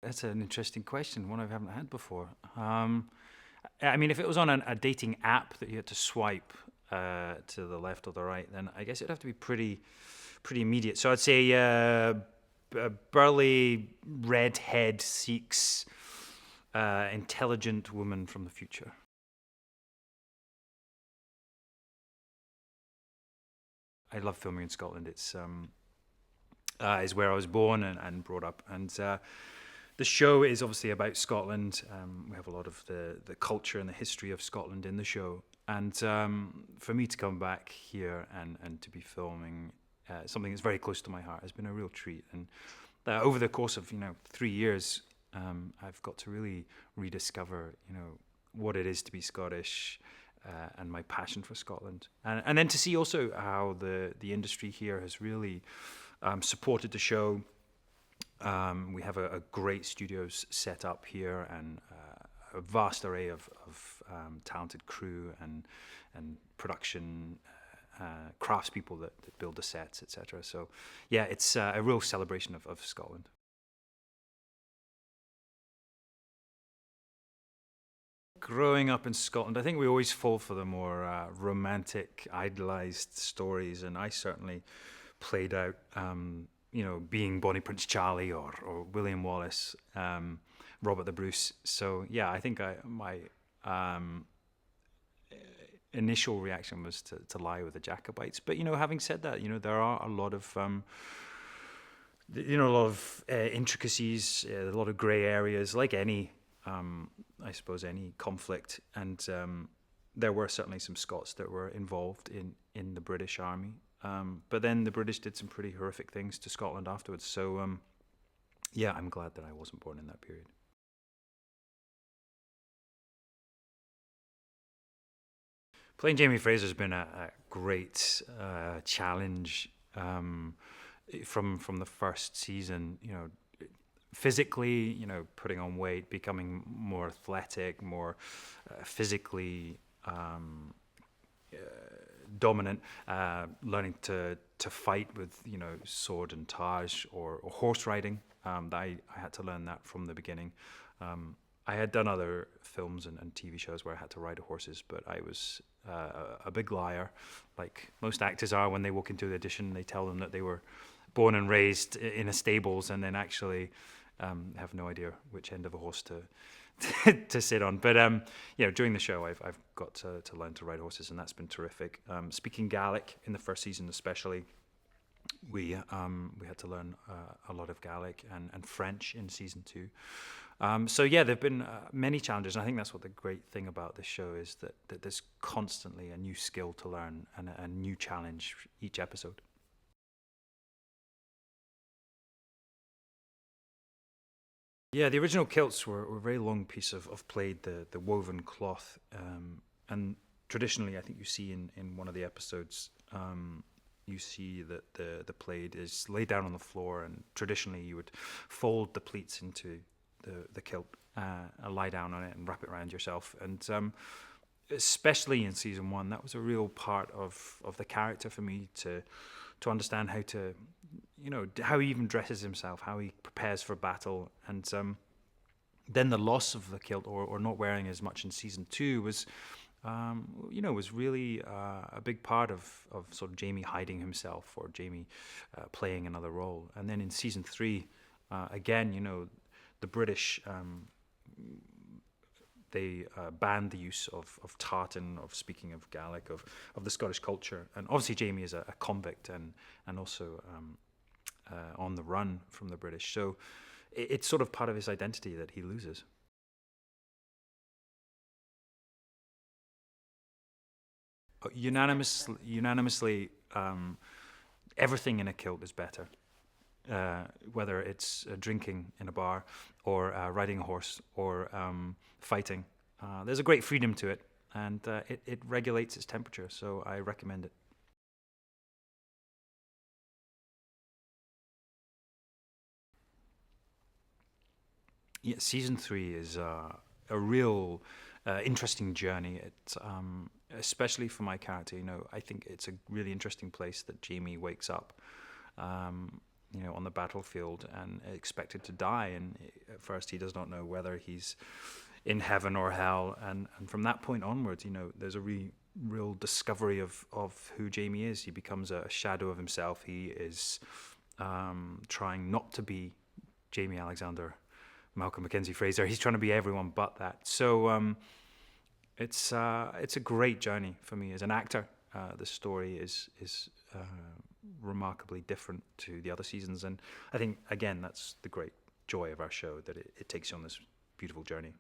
That's an interesting question, one I haven't had before. I mean, if it was on a dating app that you had to swipe to the left or the right, then I guess it'd have to be pretty immediate. So I'd say a burly, redhead seeks intelligent woman from the future. I love filming in Scotland. It's is where I was born and brought up, and the show is obviously about Scotland. We have a lot of the culture and the history of Scotland in the show. And for me to come back here and to be filming something that's very close to my heart has been a real treat. And over the course of 3 years, I've got to really rediscover what it is to be Scottish. And my passion for Scotland, and then to see also how the industry here has really supported the show. We have a great studios set up here, and a vast array of talented crew and production craftspeople that build the sets, etc. So, yeah, it's a real celebration of Scotland. Growing up in Scotland, I think we always fall for the more romantic, idolized stories, and I certainly played out, being Bonnie Prince Charlie or William Wallace, Robert the Bruce. So yeah, I think my um, initial reaction was to lie with the Jacobites. But having said that, there are a lot of intricacies, a lot of grey areas, like any, I suppose, any conflict. And there were certainly some Scots that were involved in the British Army. But then the British did some pretty horrific things to Scotland afterwards. So yeah, I'm glad that I wasn't born in that period. Playing Jamie Fraser's been a great challenge from the first season. Physically, putting on weight, becoming more athletic, more physically uh, dominant, learning to fight with sword and taj or horse riding. I had to learn that from the beginning. I had done other films and TV shows where I had to ride horses, but I was a big liar, like most actors are when they walk into the audition. They tell them that they were born and raised in a stables, and then actually have no idea which end of a horse to sit on. But during the show, I've got to learn to ride horses, and that's been terrific. Speaking Gaelic in the first season, especially, we had to learn a lot of Gaelic and French in season two. So yeah, there've been many challenges, and I think that's what the great thing about this show is that there's constantly a new skill to learn and a new challenge each episode. Yeah, the original kilts were a very long piece of plaid, the woven cloth, and traditionally, I think you see in one of the episodes, you see that the plaid is laid down on the floor, and traditionally you would fold the pleats into the kilt, lie down on it, and wrap it around yourself. And especially in season one, that was a real part of the character for me to understand how to, how he even dresses himself, how he prepares for battle, and then the loss of the kilt or not wearing as much in season two was really a big part of sort of Jamie hiding himself or Jamie playing another role. And then in season three, again, the British they banned the use of tartan, of speaking of Gaelic, of the Scottish culture. And obviously, Jamie is a convict and also on the run from the British. So it's sort of part of his identity that he loses. Unanimously, everything in a kilt is better. Whether it's drinking in a bar or riding a horse or fighting. There's a great freedom to it, and it regulates its temperature, so I recommend it. Yeah, season three is a real interesting journey. It's especially for my character. I think it's a really interesting place that Jamie wakes up. on the battlefield and expected to die. And at first, he does not know whether he's in heaven or hell. And from that point onwards, there's a real discovery of who Jamie is. He becomes a shadow of himself. He is trying not to be Jamie Alexander, Malcolm Mackenzie Fraser. He's trying to be everyone but that. So it's a great journey for me as an actor. The story is remarkably different to the other seasons, and I think again that's the great joy of our show, that it takes you on this beautiful journey.